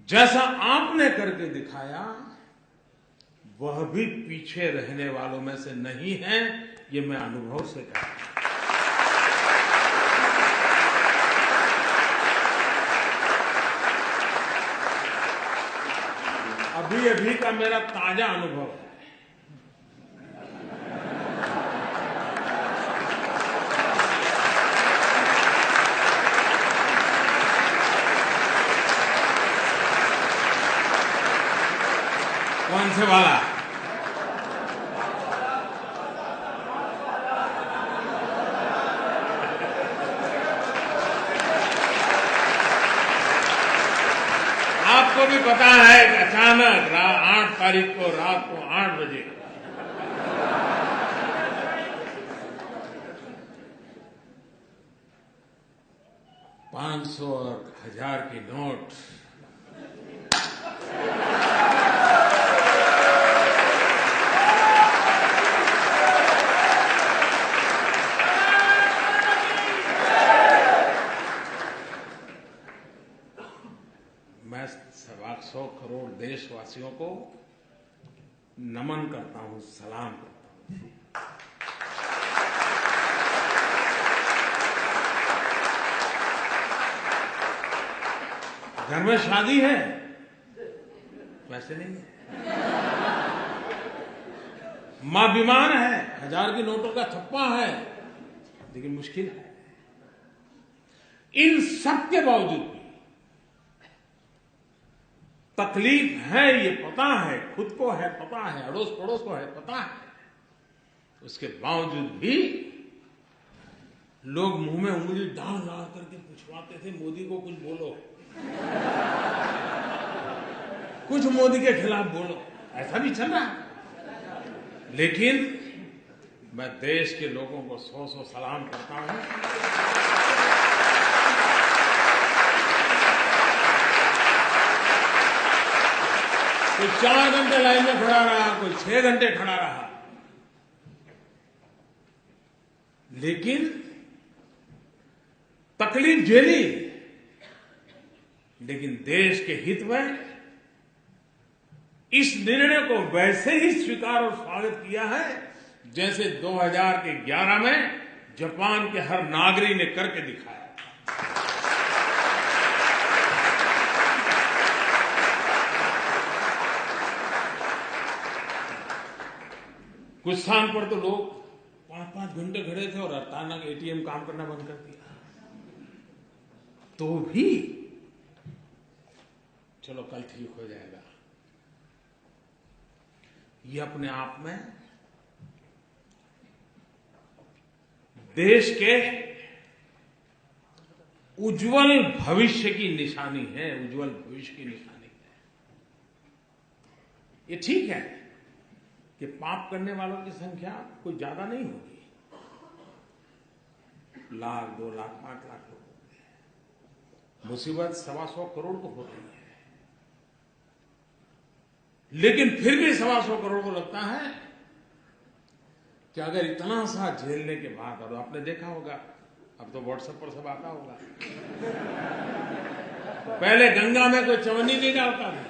जैसा आपने करके दिखाया, वह भी पीछे रहने वालों में से नहीं है, ये मैं अनुभव से कहता हूं। अभी अभी का मेरा ताजा अनुभव है। कौन से वाला? आपको भी पता है कि अचानक 8 तारीख को रात को 8 बजे $500 और 1000 की नोट मैं 125 करोड़ देशवासियों को नमन करता हूं, सलाम करता हूं। घर में शादी है, वैसे नहीं है। मां बीमार है, 1000 की नोटों का थप्पा है, लेकिन मुश्किल है। इन सब के बावजूद भी तकलीफ है, ये पता है, खुद को है पता है, अड़ोस पड़ोस को है पता है, उसके बावजूद भी लोग मुंह में उंगली डाल डाल करके पूछवाते थे, मोदी को कुछ बोलो, कुछ मोदी के खिलाफ बोलो। ऐसा भी चल रहा है। लेकिन मैं देश के लोगों को 100 सलाम करता हूं। कोई 4 घंटे लाइन में खड़ा रहा, कोई 6 घंटे खड़ा रहा, लेकिन तकलीफ झेली, लेकिन देश के हित में इस निर्णय को वैसे ही स्वीकार और स्वागत किया है जैसे 2011 में जापान के हर नागरिक ने करके दिखाया। कुछ स्थान पर तो लोग 5-5 घंटे खड़े थे और अचानक एटीएम काम करना बंद कर दिया, तो भी चलो कल ठीक हो जाएगा। ये अपने आप में देश के उज्जवल भविष्य की निशानी है, उज्जवल भविष्य की निशानी है। ये ठीक है कि पाप करने वालों की संख्या कोई ज्यादा नहीं होगी, 1 लाख 2 लाख 5 लाख लोग होंगे, मुसीबत 125 करोड़ को होती है। लेकिन फिर भी 125 करोड़ को लगता है कि अगर इतना सा झेलने के बाद, और आपने देखा होगा, अब तो व्हाट्सएप पर सब आता होगा, पहले गंगा में कोई चवन्नी नहीं डालता था,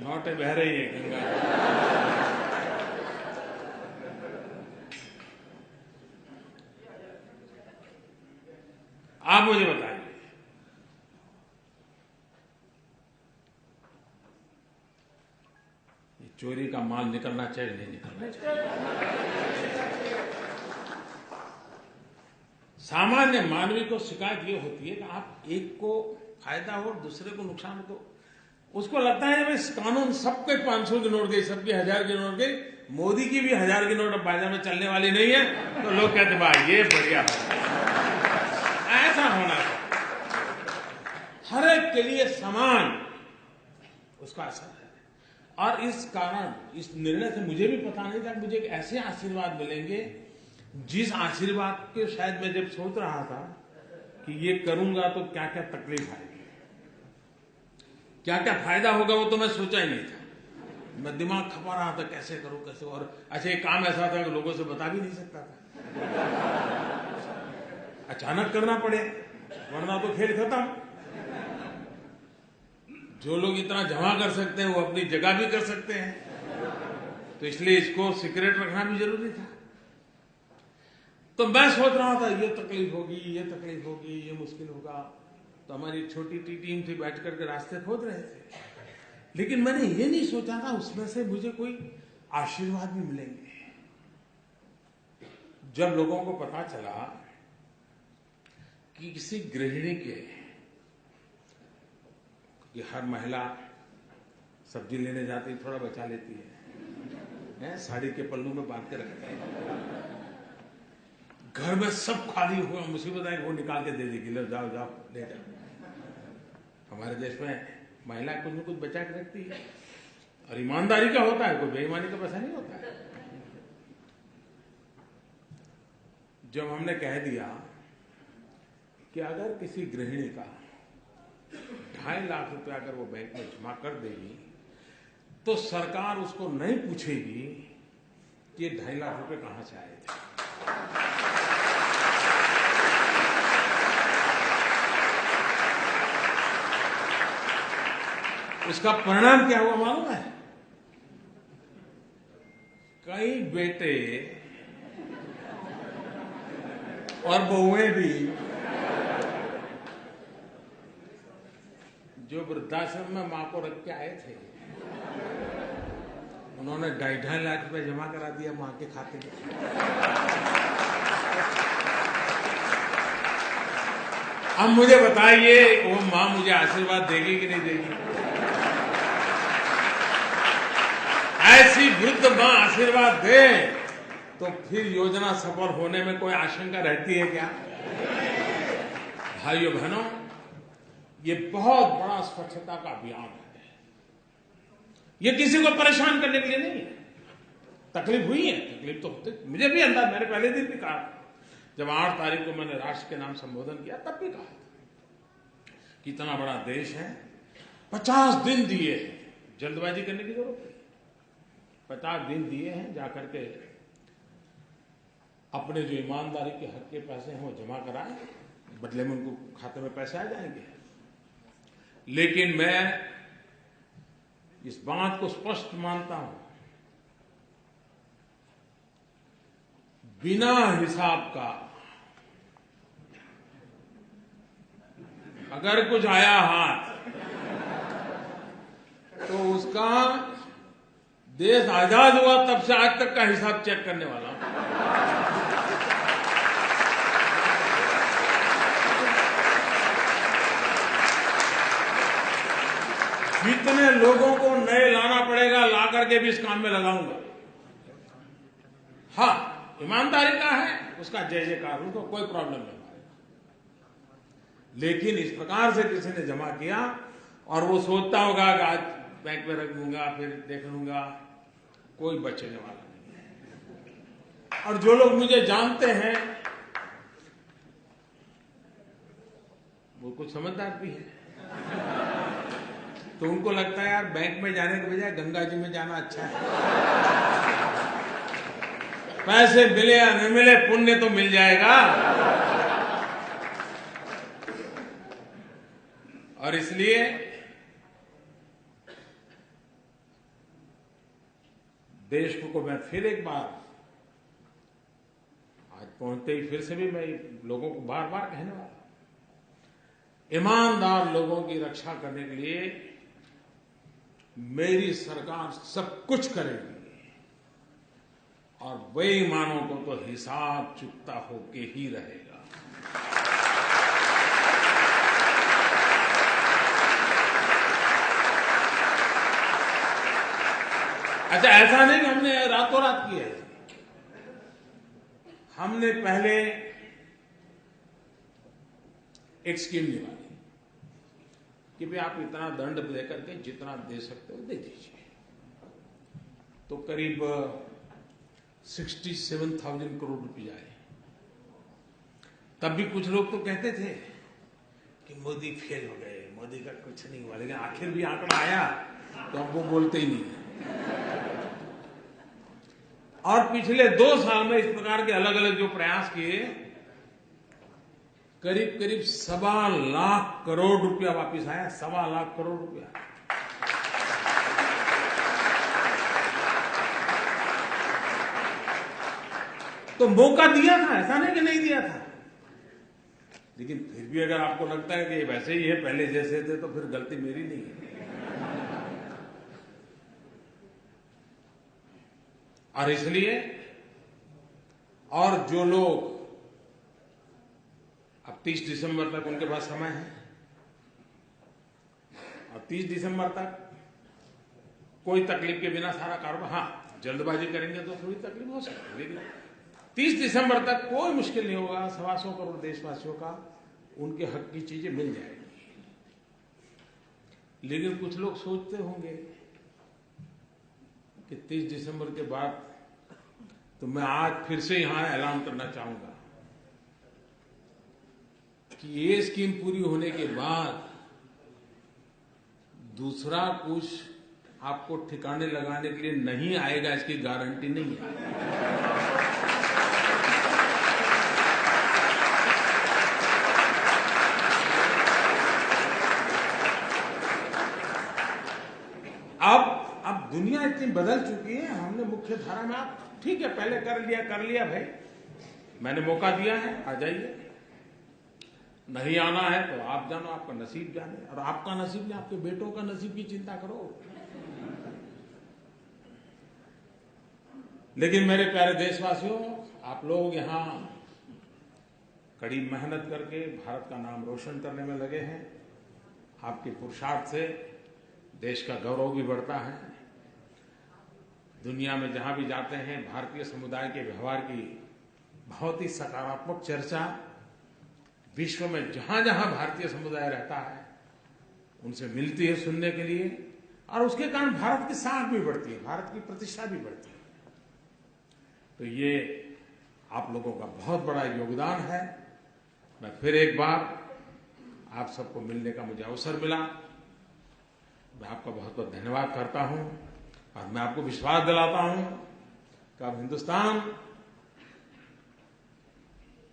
नोटें बह रही है गंगा। आप मुझे बताइए, चोरी का माल निकलना चाहिए नहीं निकलना चाहिए? सामान्य मानवी को शिकायत ये होती है कि आप एक को फायदा हो और दूसरे को नुकसान हो, तो उसको लगता है भाई कानून सबके 500 की नोट गई, सबकी 1000 की नोट गई, मोदी की भी 1000 की नोट अब बाजार में चलने वाली नहीं है, तो लोग कहते भाई ये बढ़िया है। ऐसा होना चाहिए, हर एक के लिए समान उसका असर है। और इस कारण, इस निर्णय से मुझे भी पता नहीं था कि मुझे ऐसे आशीर्वाद मिलेंगे, जिस आशीर्वाद के शायद मैं जब सोच रहा था कि ये करूंगा तो क्या क्या तकलीफ आएगी, क्या क्या फायदा होगा, वो तो मैं सोचा ही नहीं था। मैं दिमाग खपा रहा था कैसे करूं कैसे, और अच्छा एक काम ऐसा था कि लोगों से बता भी नहीं सकता था, अचानक करना पड़े वरना तो खेल खत्म। जो लोग इतना जमा कर सकते हैं वो अपनी जगह भी कर सकते हैं, तो इसलिए इसको सीक्रेट रखना भी जरूरी था। तो मैं सोच रहा था ये तकलीफ होगी, ये तकलीफ होगी, ये मुश्किल होगा, तो हमारी छोटी टीम थी, बैठ करके रास्ते खोद रहे थे। लेकिन मैंने ये नहीं सोचा था उसमें से मुझे कोई आशीर्वाद भी मिलेंगे। जब लोगों को पता चला कि किसी गृहिणी के, कि हर महिला सब्जी लेने जाती थोड़ा बचा लेती है, साड़ी के पल्लू में बांध के रखती है, घर में सब खाली हुआ, मुसीबत है वो निकाल के दे देगी, लो जाओ जाओ ले जाओ। हमारे देश में महिला कुछ न कुछ बचा के रखती है, और ईमानदारी का होता है, कोई बेईमानी का पैसा नहीं होता है। जब हमने कह दिया कि अगर किसी गृहिणी का 2.5 लाख रुपया अगर वो बैंक में जमा कर देगी तो सरकार उसको नहीं पूछेगी कि ये 2.5 लाख रुपए कहां से आए थे। उसका परिणाम क्या हुआ मालूम है? कई बेटे और बहुएं भी जो वृद्धाश्रम में मां को रख के आए थे, उन्होंने 2.5 लाख रुपए जमा करा दिया मां के खाते में। अब मुझे बताइए वो मां मुझे आशीर्वाद देगी कि नहीं देगी? ऐसी वृद्ध मां आशीर्वाद दे तो फिर योजना सफल होने में कोई आशंका रहती है क्या? भाइयों बहनों, ये बहुत बड़ा स्वच्छता का अभियान है। ये किसी को परेशान करने के लिए नहीं है। तकलीफ हुई है, तकलीफ तो होती, मुझे भी अंदाज, मैंने पहले दिन भी कहा, जब 8 तारीख को मैंने राष्ट्र के नाम संबोधन किया तब भी कहा कि इतना बड़ा देश है, 50 दिन दिए हैं, जल्दबाजी करने की जरूरत नहीं। 50 दिन दिए हैं, जाकर के अपने जो ईमानदारी के हक के पैसे हैं वो जमा कराएं, बदले में उनको खाते में पैसे आ जाएंगे। लेकिन मैं इस बात को स्पष्ट मानता हूं, बिना हिसाब का अगर कुछ आया हाथ तो उसका देश आजाद हुआ तब से आज तक का हिसाब चेक करने वाला। जितने लोगों को नए लाना पड़ेगा ला करके भी इस काम में लगाऊंगा। हाँ, ईमानदारी का है उसका जय जयकार, उनको कोई प्रॉब्लम नहीं। लेकिन इस प्रकार से किसी ने जमा किया और वो सोचता होगा कि आज बैंक में रख दूंगा फिर देख लूंगा, कोई बचने वाला नहीं है। और जो लोग मुझे जानते हैं वो कुछ समझदार भी है, तो उनको लगता है यार बैंक में जाने के बजाय गंगा जी में जाना अच्छा है। पैसे मिले या न मिले पुण्य तो मिल जाएगा। और इसलिए देश को मैं फिर एक बार, आज पहुंचते ही फिर से भी मैं लोगों को बार बार कहने वाला, ईमानदार लोगों की रक्षा करने के लिए मेरी सरकार सब कुछ करेगी और बेईमानों को तो हिसाब चुकता होके ही रहेगा। अच्छा, ऐसा नहीं कि हमने रातों रात किया है। हमने पहले एक स्कीम निकाली कि भाई आप इतना दंड देकर के जितना दे सकते हो दे दीजिए। तो करीब 67,000 करोड़ रुपए आए। तब भी कुछ लोग तो कहते थे कि मोदी फेल हो गए, मोदी का कुछ नहीं हुआ, लेकिन आखिर भी आंकड़ा आया तो अब वो बोलते ही नहीं है। और पिछले 2 साल में इस प्रकार के अलग अलग जो प्रयास किए, करीब करीब 1.25 लाख करोड़ रुपया वापिस आया। 1.25 लाख करोड़ रुपया। तो मौका दिया था, ऐसा नहीं कि नहीं दिया था। लेकिन फिर भी अगर आपको लगता है कि वैसे ही है, पहले जैसे थे, तो फिर गलती मेरी नहीं है। और इसलिए, और जो लोग अब 30 दिसंबर तक उनके पास समय है, और 30 दिसंबर तक कोई तकलीफ के बिना सारा कारोबार, हाँ जल्दबाजी करेंगे तो थोड़ी तकलीफ हो सकती है, लेकिन 30 दिसंबर तक कोई मुश्किल नहीं होगा। 125 करोड़ देशवासियों का उनके हक की चीजें मिल जाएंगी। लेकिन कुछ लोग सोचते होंगे कि 30 दिसंबर के बाद, तो मैं आज फिर से यहां ऐलान करना चाहूंगा कि ये स्कीम पूरी होने के बाद दूसरा कुछ आपको ठिकाने लगाने के लिए नहीं आएगा, इसकी गारंटी नहीं है। अब दुनिया इतनी बदल चुकी है, हमने मुख्य धारा में, आप ठीक है पहले कर लिया भाई, मैंने मौका दिया है, आ जाइए। नहीं आना है तो आप जानो, आपका नसीब जाने। और आपका नसीब नहीं, आपके बेटों का नसीब की चिंता करो। लेकिन मेरे प्यारे देशवासियों, आप लोग यहां कड़ी मेहनत करके भारत का नाम रोशन करने में लगे हैं। आपके पुरुषार्थ से देश का गौरव भी बढ़ता है। दुनिया में जहां भी जाते हैं, भारतीय समुदाय के व्यवहार की बहुत ही सकारात्मक चर्चा विश्व में जहां जहां भारतीय समुदाय रहता है उनसे मिलती है सुनने के लिए, और उसके कारण भारत की साख भी बढ़ती है, भारत की प्रतिष्ठा भी बढ़ती है। तो ये आप लोगों का बहुत बड़ा योगदान है। मैं फिर एक बार आप सबको मिलने का मुझे अवसर मिला, मैं आपका बहुत बहुत धन्यवाद करता हूं। और मैं आपको विश्वास दिलाता हूं कि अब हिंदुस्तान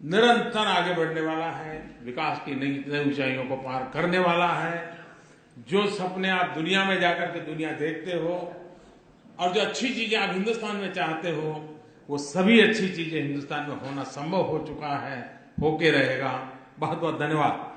निरंतर आगे बढ़ने वाला है, विकास की नई ऊंचाइयों को पार करने वाला है। जो सपने आप दुनिया में जाकर के दुनिया देखते हो, और जो अच्छी चीजें आप हिंदुस्तान में चाहते हो, वो सभी अच्छी चीजें हिंदुस्तान में होना संभव हो चुका है, होके रहेगा। बहुत बहुत धन्यवाद।